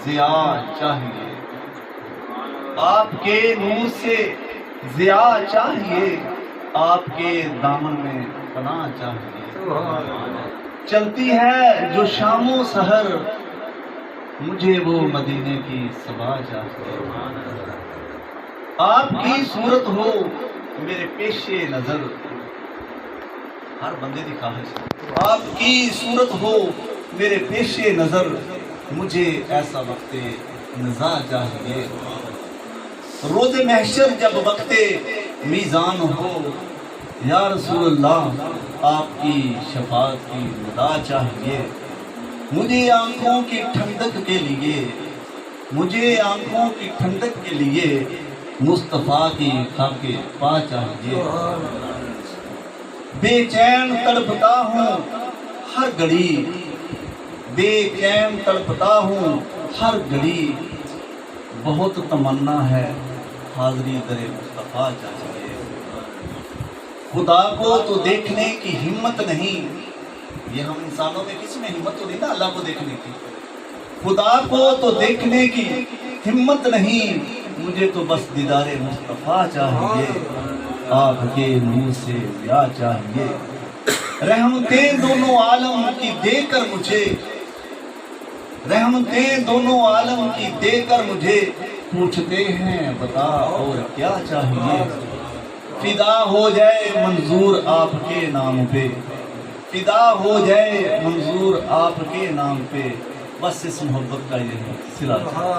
ضیا چاہیے، آپ کے نور سے ضیا چاہیے، آپ کے دامن میں پناہ چاہیے۔ چلتی ہے جو شام و سحر، مجھے وہ مدینے کی صبا چاہیے۔ آپ کی صورت ہو میرے پیش نظر، ہر بندے دی خواہش ہے۔ آپ کی صورت ہو میرے پیش نظر، مجھے ایسا وقت نزا چاہیے۔ روز محشر جب وقت میزان ہو، یا رسول اللہ آپ کی شفاعت کی ندا چاہیے۔ مجھے آنکھوں کی ٹھنڈک کے لیے، مجھے آنکھوں کی ٹھنڈک کے لیے مصطفیٰ کی خاک پا چاہیے۔ بے چین تڑپتا ہوں ہر گھڑی، بے چین تڑپتا ہوں ہر گھڑی، بہت تمنا ہے حاضری در مصطفیٰ چاہیے۔ خدا کو تو دیکھنے کی ہمت نہیں، یہ ہم انسانوں میں کسی میں ہمت تو نہیں نا اللہ کو دیکھنے کی۔ خدا کو تو دیکھنے کی ہمت نہیں، مجھے تو بس دیدار مصطفیٰ چاہیے، آپ کے نور سے ضیا چاہیے۔ رحمتیں دونوں عالم کی دے کر مجھے، رحمتیں دونوں عالم کی دے کر مجھے، پوچھتے ہیں بتا اور کیا چاہیے۔ فدا ہو جائے منظور آپ کے نام پہ، فدا ہو جائے منظور آپ کے نام پہ، بس اس محبت کا یہ صلہ ہے۔